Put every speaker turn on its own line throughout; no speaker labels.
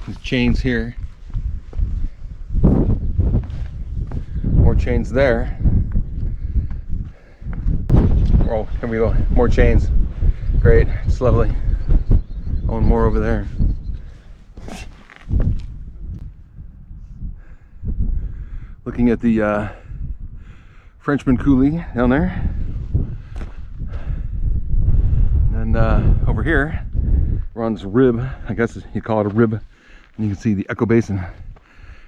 These chains here. More chains there. Oh, here we go. More chains. Great. It's lovely. Oh, and more over there. Looking at the Frenchman Coulee down there. And over here runs rib. I guess you call it a rib. And you can see the Echo Basin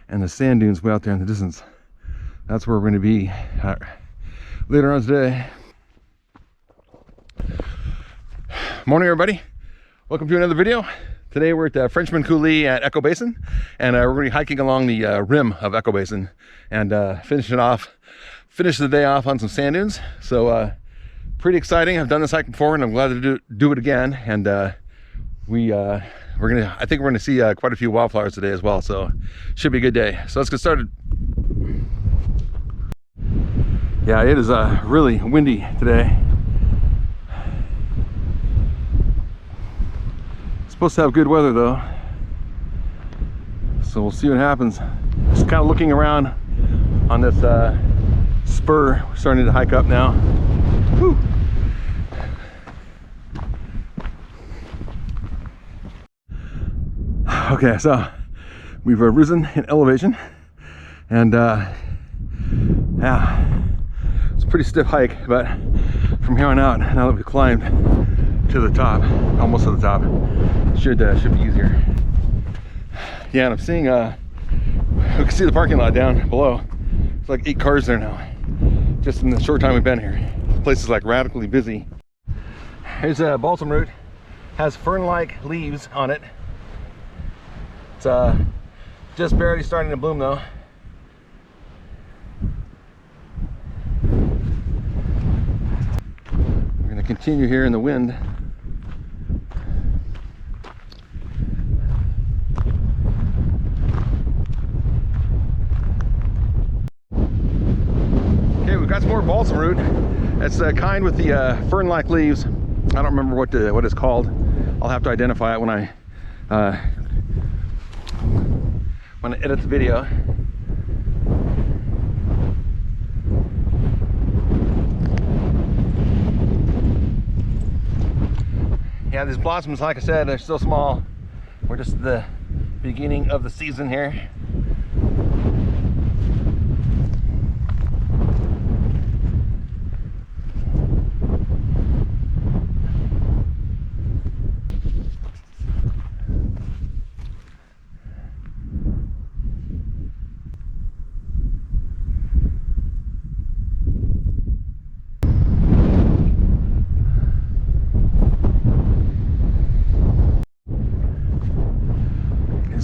and the sand dunes way out there in the distance. That's where we're going to be later on today. Morning, everybody. Welcome to another video. Today we're at Frenchman Coulee at Echo Basin, and we're going to be hiking along the rim of Echo Basin and finish the day off on some sand dunes. So pretty exciting. I've done this hike before, and I'm glad to do it again. And I think we're gonna see quite a few wildflowers today as well. So should be a good day. So let's get started. Yeah, it is really windy today. Supposed to have good weather though, so we'll see what happens. Just kind of looking around on this spur. We're starting to hike up now. Whew. Okay, so we've risen in elevation, and yeah, it's a pretty stiff hike, but from here on out, now that we've climbed to the top, almost to the top, should be easier. Yeah, and I'm seeing we can see the parking lot down below. It's like 8 cars there now, just in the short time we've been here. The place is like radically busy. Here's a Balsamroot. Has fern-like leaves on it. It's just barely starting to bloom though. We're going to continue here in the wind. Okay, we've got some more Balsamroot. It's the kind with the fern-like leaves. I don't remember what it's called. I'll have to identify it when I edit the video. Yeah, these blossoms, like I said, they're still small. We're just at the beginning of the season here.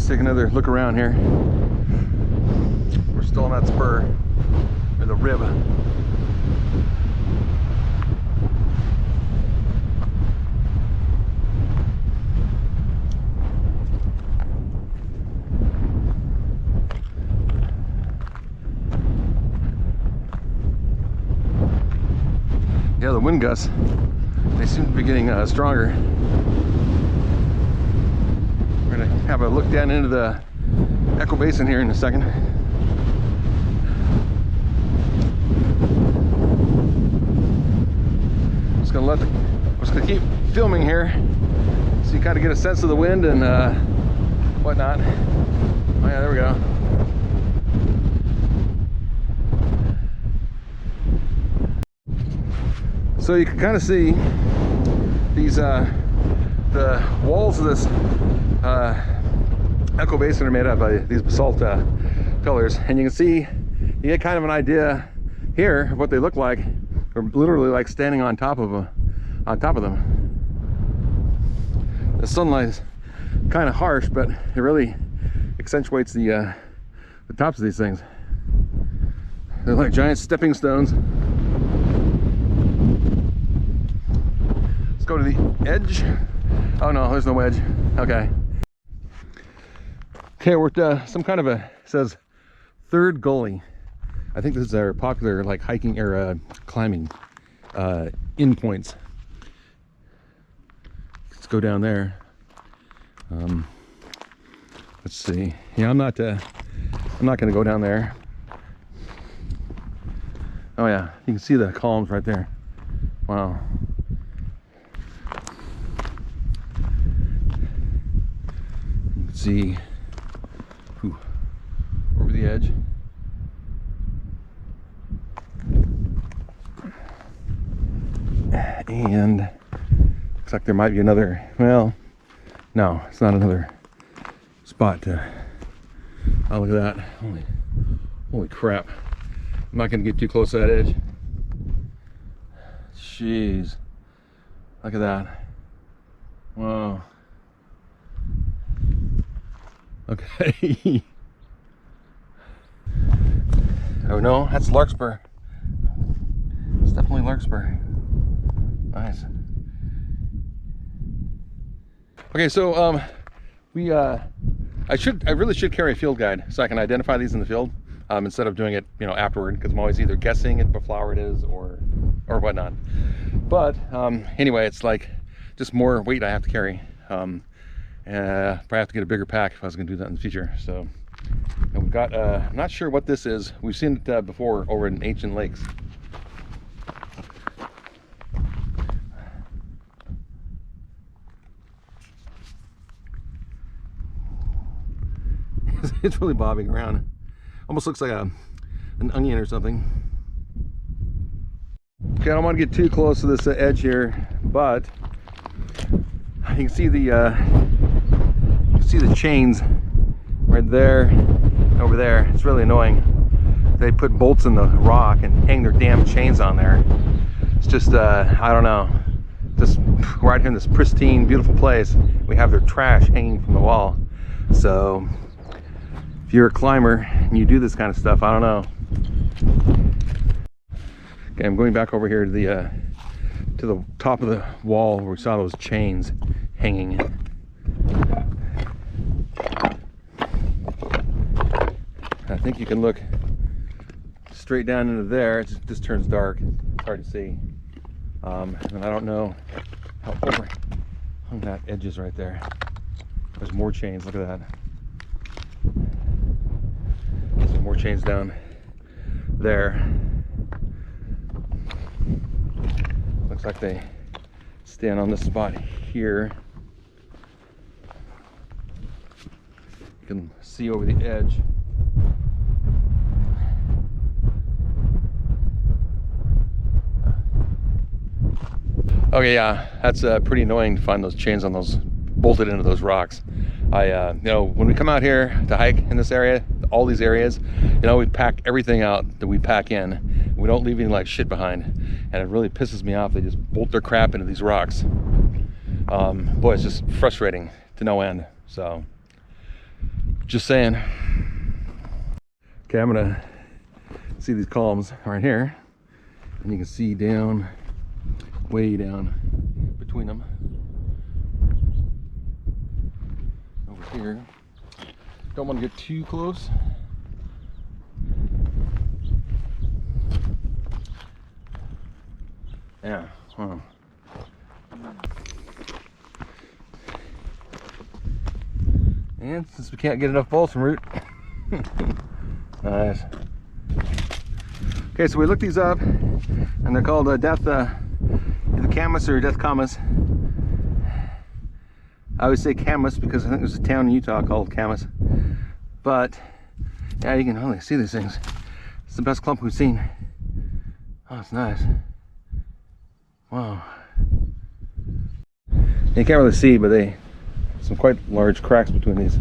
Take another look around here. We're still on that spur, or the rib. Yeah, the wind gusts, they seem to be getting stronger. We're gonna have a look down into the Echo Basin here in a second. Just gonna keep filming here, so you kind of get a sense of the wind and whatnot. Oh yeah, there we go. So you can kind of see these the walls of this Echo Basin are made up by these basalt pillars, and you can see, you get kind of an idea here of what they look like. They're literally like standing on top of them. The sunlight is kind of harsh, but it really accentuates the tops of these things. They're like giant stepping stones. Let's go to the edge. Oh no, there's no edge. Okay. Okay, we're at some kind of it says Third Gully. I think this is our popular like hiking or climbing in points. Let's go down there. Let's Let's see. Yeah, I'm not going to go down there. Oh yeah, you can see the columns right there. Wow. You can see over the edge. And looks like there might be another, well, no, it's not another spot to, oh, look at that. Holy crap. I'm not going to get too close to that edge. Jeez. Look at that. Wow. Okay. Oh no, that's larkspur. It's definitely larkspur. Nice. Okay, so I really should carry a field guide so I can identify these in the field instead of doing it, you know, afterward, because I'm always either guessing at what flower it is or whatnot. But anyway, it's like just more weight I have to carry. Probably have to get a bigger pack if I was going to do that in the future. So, and we've got I'm not sure what this is. We've seen it before over in ancient lakes. It's really bobbing around. Almost looks like an onion or something. Okay, I don't want to get too close to this edge here, but you can see the chains right there, over there. It's really annoying. They put bolts in the rock and hang their damn chains on there. It's just I don't know. Just right here in this pristine, beautiful place, we have their trash hanging from the wall. So if you're a climber and you do this kind of stuff, I don't know. Okay, I'm going back over here to the top of the wall where we saw those chains hanging. I think you can look straight down into there. It just turns dark. It's hard to see. And I don't know how overhung that edge is right there. There's more chains. Look at that. There's more chains down there. Looks like they stand on this spot here. You can see over the edge. Okay, yeah, that's pretty annoying to find those chains on those, bolted into those rocks. You know, when we come out here to hike in this area, all these areas, you know, we pack everything out that we pack in. We don't leave any like shit behind, and it really pisses me off. They just bolt their crap into these rocks. Boy, it's just frustrating to no end. So, just saying. Okay, I'm gonna see these columns right here, and you can see down, way down between them. Over here. Don't want to get too close. Yeah. Wow. And since we can't get enough balsamroot, nice. Okay, so we looked these up, and they're called Death Camas or Death Camas. I always say Camas because I think there's a town in Utah called Camas. But yeah, you can only see these things. It's the best clump we've seen. Oh, it's nice. Wow. You can't really see, but some quite large cracks between these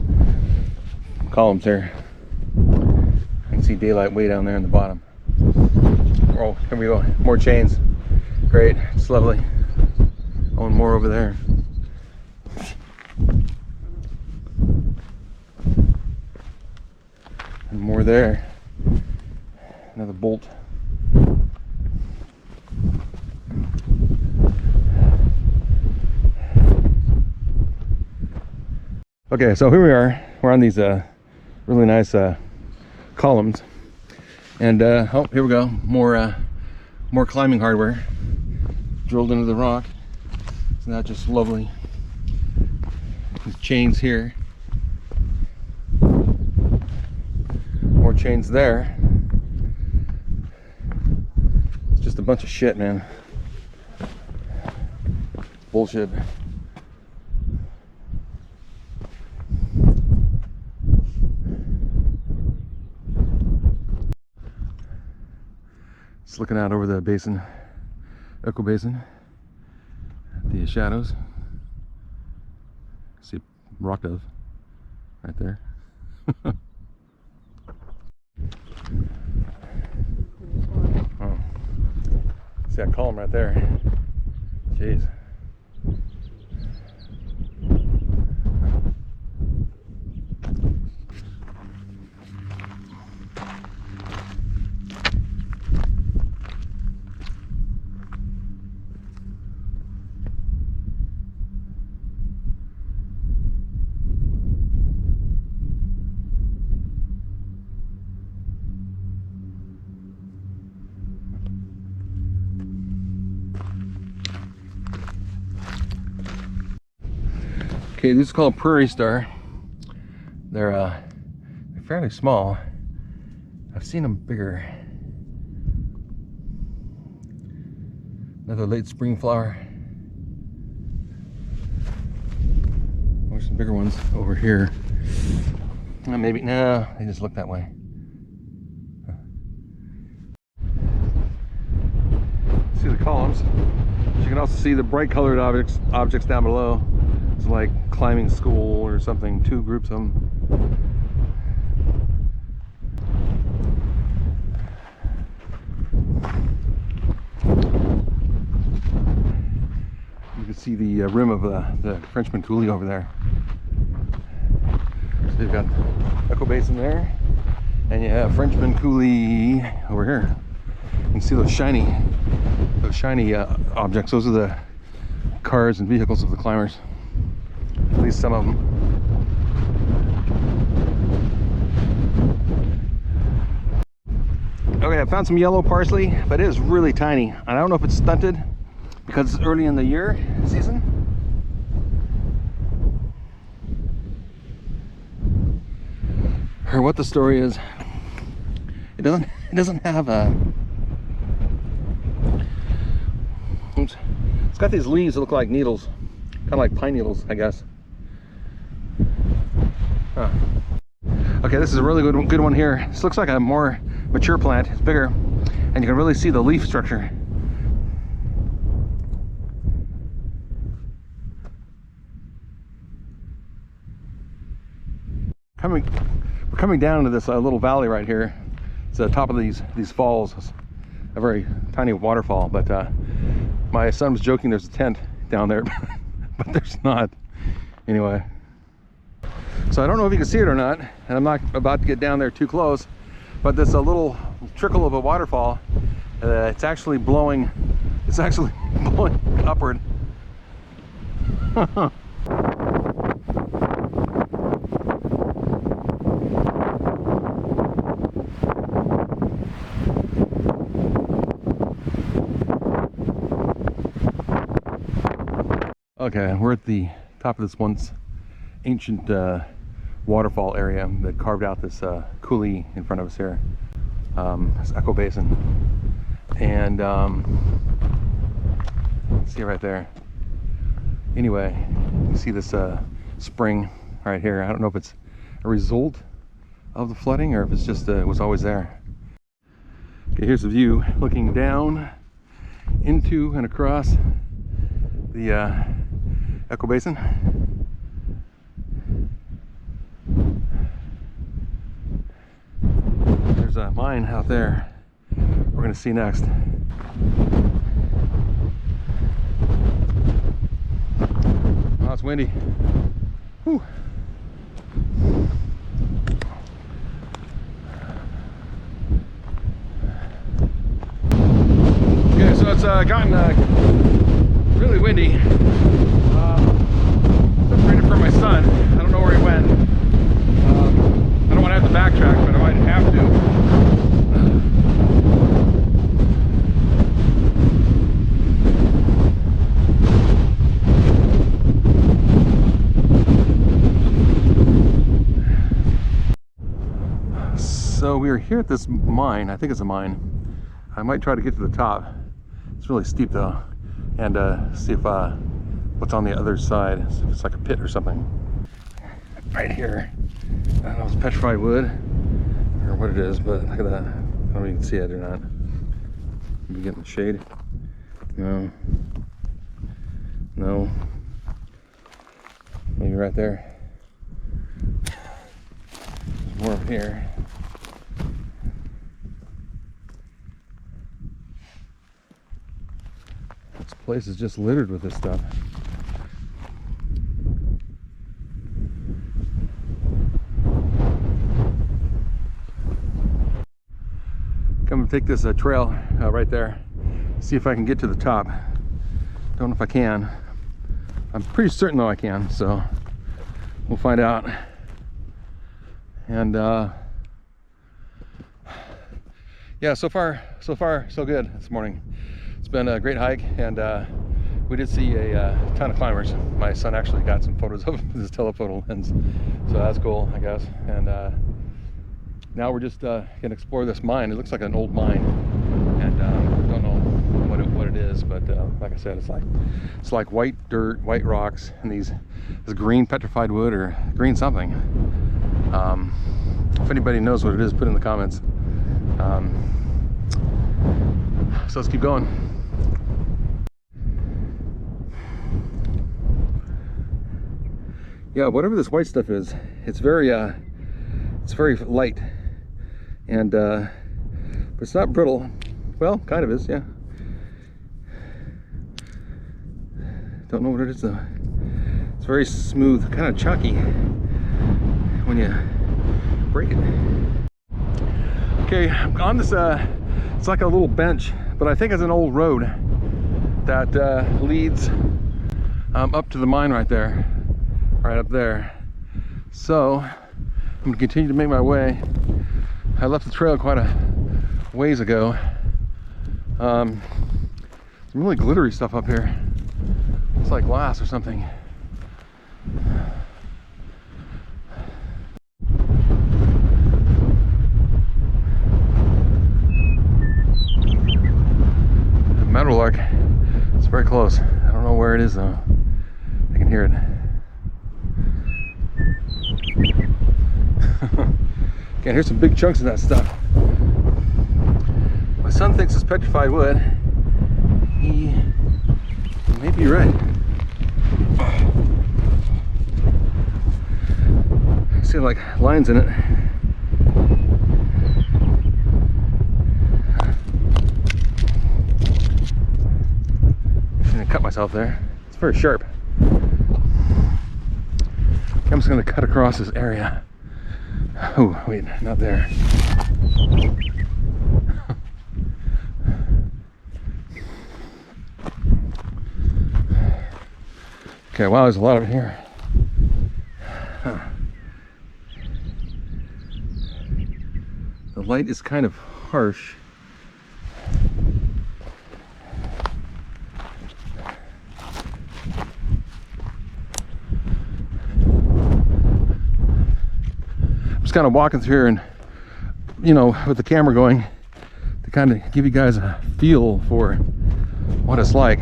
columns here. I can see daylight way down there in the bottom. Oh, here we go. More chains. Great. It's lovely. Oh, and more over there. And more there. Another bolt. Okay, so here we are. We're on these really nice columns, and oh, here we go. More climbing hardware drilled into the rock. Isn't that just lovely? These chains here. More chains there. It's just a bunch of shit, man. Bullshit. Just looking out over the basin, Echo Basin, the shadows. See a rock dove right there. Oh. See that column right there? Jeez. Okay, this is called Prairie Star. They're fairly small. I've seen them bigger. Another late spring flower. There's some bigger ones over here. Maybe, no, they just look that way. See the columns. You can also see the bright colored objects down below. It's like climbing school or something, two groups of them. You can see the rim of the Frenchman Coulee over there. So you've got Echo Basin there, and you have Frenchman Coulee over here. You can see those shiny objects. Those are the cars and vehicles of the climbers. At least some of them. Okay, I found some yellow parsley, but it is really tiny. I don't know if it's stunted because it's early in the year season. Or what the story is. It doesn't have a. Oops. It's got these leaves that look like needles, kind of like pine needles, I guess. Huh. Okay, this is a really good one here. This looks like a more mature plant. It's bigger, and you can really see the leaf structure. We're coming down into this little valley right here. It's the top of these falls. It's a very tiny waterfall, but my son was joking there's a tent down there, but there's not. Anyway. So I don't know if you can see it or not, and I'm not about to get down there too close, but there's a little trickle of a waterfall. It's actually blowing upward. Okay, we're at the top of this once ancient waterfall area that carved out this coulee in front of us here, this Echo Basin, and see it right there. Anyway, you can see this spring right here. I don't know if it's a result of the flooding or if it's just it was always there. Okay, here's the view looking down into and across the Echo Basin. There's a mine out there we're going to see next. Oh, it's windy. Whew. Okay, so it's gotten really windy. Separated from my son. I don't know where he went. I don't want to have to backtrack, but I might have to. So we are here at this mine. I think it's a mine. I might try to get to the top. It's really steep though, and see if what's on the other side. If it's like a pit or something. Right here. I don't know if it's petrified wood or what it is, but look at that. I don't know if you can see it or not. Maybe get in the shade. No. No. Maybe right there. There's more over here. This place is just littered with this stuff. Come and take this trail right there. See if I can get to the top. Don't know if I can. I'm pretty certain though I can, so we'll find out. And yeah, so far so good this morning. It's been a great hike, and we did see a ton of climbers. My son actually got some photos of his telephoto lens, so that's cool, I guess. And now we're just gonna explore this mine. It looks like an old mine, and don't know what it is, but like I said, it's like white dirt, white rocks, and this green petrified wood or green something. If anybody knows what it is, put it in the comments. So let's keep going. Yeah, whatever this white stuff is, it's very light, and but it's not brittle. Well, kind of is, yeah. Don't know what it is though. It's very smooth, kind of chalky when you break it. Okay, on this, it's like a little bench, but I think it's an old road that leads up to the mine right there, right up there. So I'm gonna continue to make my way. I left the trail quite a ways ago. Some really glittery stuff up here. It's like glass or something. Meadowlark. It's very close. I don't know where it is though. I can hear it. Okay, here's some big chunks of that stuff. My son thinks it's petrified wood. He may be right. I see like lines in it. I'm gonna cut myself there. It's very sharp. I'm just gonna cut across this area. Oh, wait, not there. Okay, wow, there's a lot of it here. Huh. The light is kind of harsh. Just kind of walking through here, and you know, with the camera going to kind of give you guys a feel for what it's like.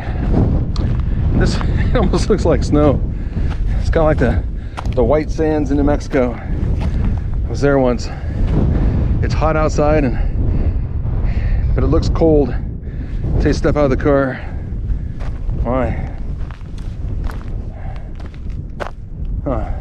This it almost looks like snow. It's kind of like the white sands in New Mexico. I was there once. It's hot outside, but it looks cold until you step out of the car. Why? Huh.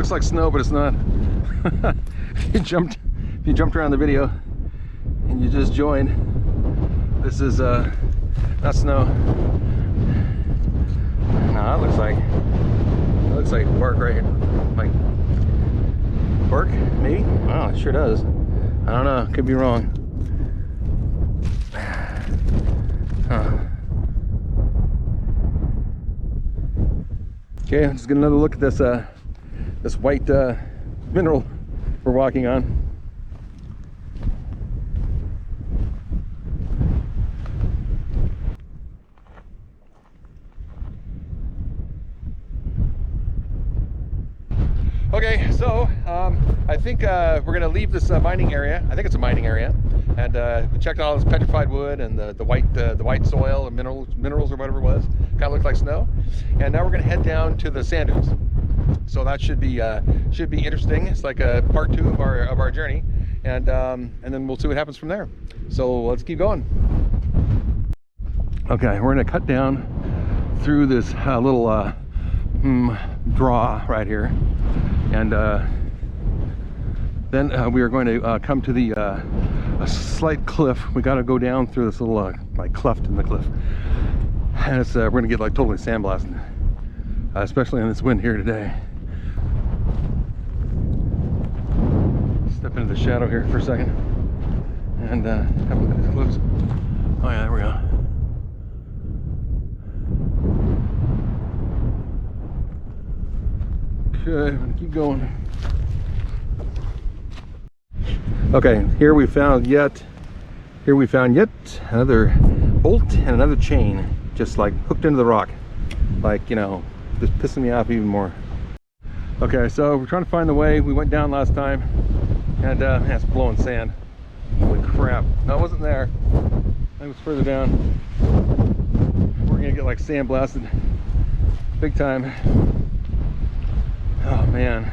looks like snow, but it's not. If you jumped around the video and you just joined, this is not snow. No, it looks like bark right here. Like bark, maybe? Oh, it sure does. I don't know, could be wrong. Huh. Okay, let's get another look at this this white mineral we're walking on. Okay, so I think we're going to leave this mining area. I think it's a mining area, and we checked all this petrified wood and the white soil and minerals or whatever it was. Kind of looked like snow. And now we're going to head down to the sand dunes. So that should be interesting. It's like a part 2 of our journey, and then we'll see what happens from there. So let's keep going. Okay, we're going to cut down through this little draw right here. And then we are going to come to the a slight cliff. We got to go down through this little like cleft in the cliff, and it's we're going to get like totally sandblasted, especially in this wind here today. Step into the shadow here for a second, and have a look at these cliffs. Oh yeah, there we go. Okay, I'm gonna keep going. Okay, here we found yet another bolt and another chain, just like hooked into the rock, like, you know, just pissing me off even more. Okay, so we're trying to find the way. We went down last time, and it's blowing sand. Holy crap! No, it wasn't there. It was further down. We're gonna get like sand blasted, big time. Oh man,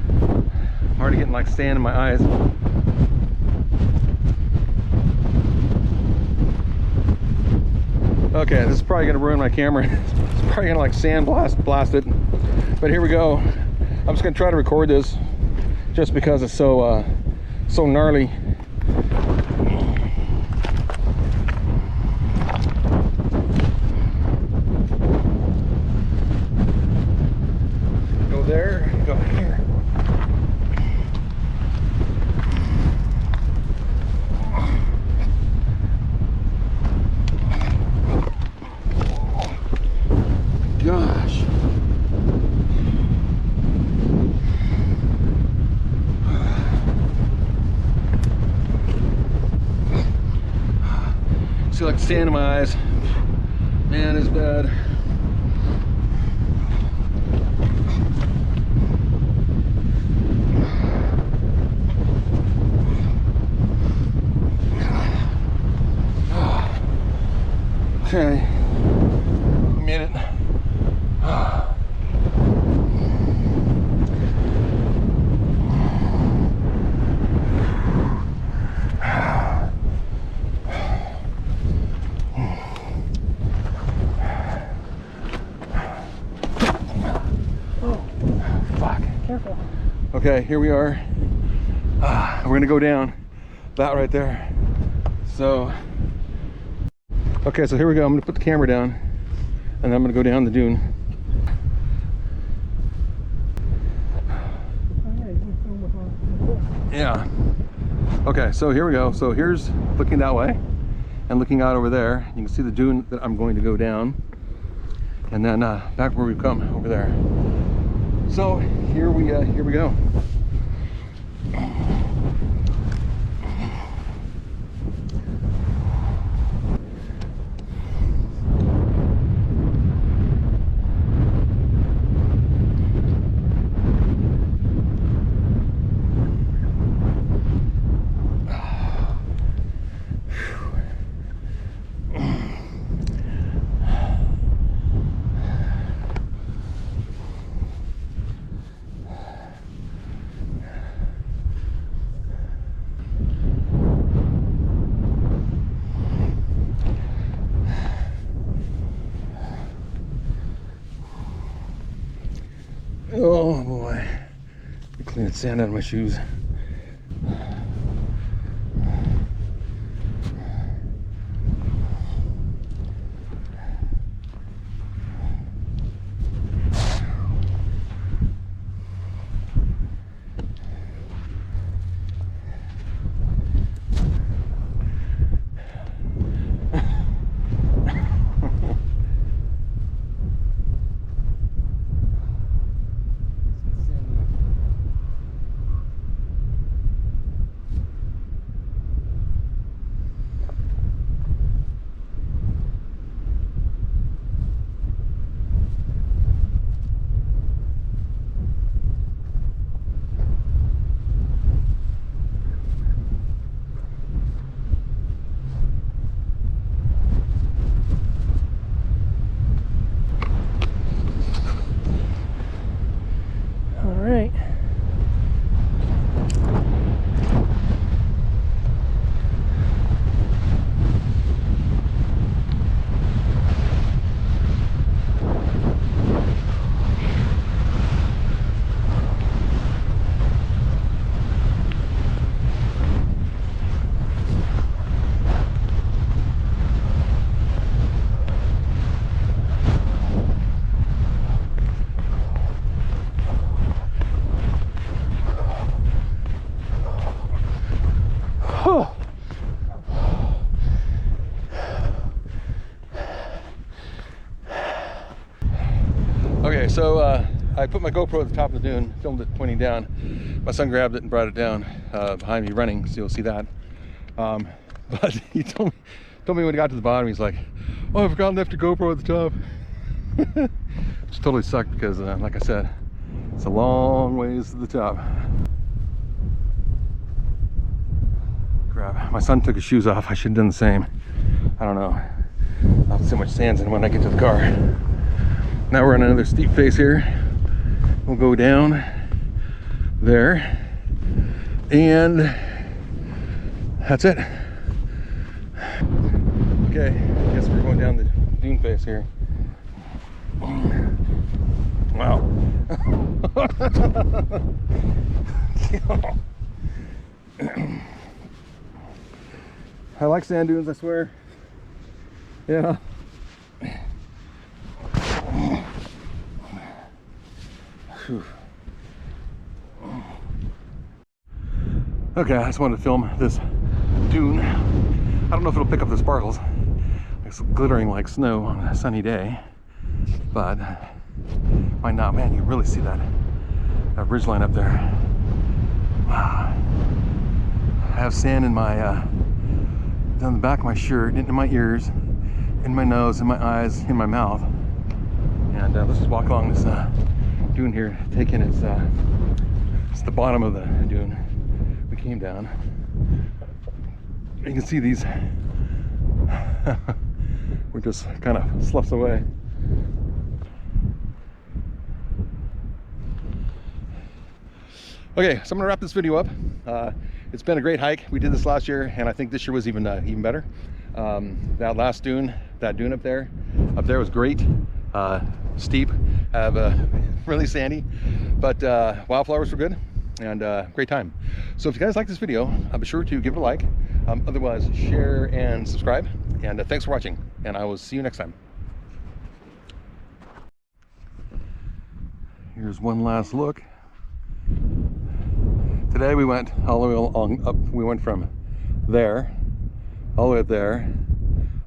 I'm already getting like sand in my eyes. Okay, this is probably gonna ruin my camera. It's probably gonna like sand blast it. But here we go. I'm just gonna try to record this, just because it's so gnarly. Go there, go here. Gosh. See like sand in my eyes. Man, it's bad. Okay, we made it. Okay, here we are. We're gonna go down that right there. So, okay, so here we go. I'm gonna put the camera down, and I'm gonna go down the dune. Yeah. Okay, so here we go. So here's looking that way, and looking out over there. You can see the dune that I'm going to go down, and then back where we've come over there. So here we go. Oh boy. Clean the sand out of my shoes. Okay, so I put my GoPro at the top of the dune, filmed it pointing down. My son grabbed it and brought it down behind me running, so you'll see that. But he told me when he got to the bottom, he's like, "Oh, I forgot left your GoPro at the top." Which totally sucked because, like I said, it's a long ways to the top. Crap, my son took his shoes off. I should have done the same. I don't know. I'll have so much sand's in when I get to the car. Now we're on another steep face here. We'll go down there, and that's it. Okay, I guess we're going down the dune face here. Wow. I like sand dunes, I swear. Yeah. Whew. Okay, I just wanted to film this dune. I don't know if it'll pick up the sparkles. It's glittering like snow on a sunny day, but why not? Man, you really see that ridge line up there. Wow. I have sand in my down the back of my shirt, into my ears, in my nose, in my eyes, in my mouth. And let's just walk along this dune here, take in it's the bottom of the dune we came down. You can see these we're just kind of sloughs away. Okay, so I'm gonna wrap this video up. It's been a great hike. We did this last year, and I think this year was even better. That last dune, that dune up there was great. Steep, really sandy, but wildflowers were good, and great time. So if you guys like this video, be sure to give it a like. Otherwise, share and subscribe. And thanks for watching, and I will see you next time. Here's one last look. Today we went all the way along up. We went from there, all the way up there,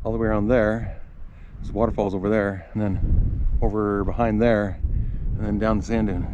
all the way around there. There's waterfalls over there, and then over behind there, and then down the sand dune.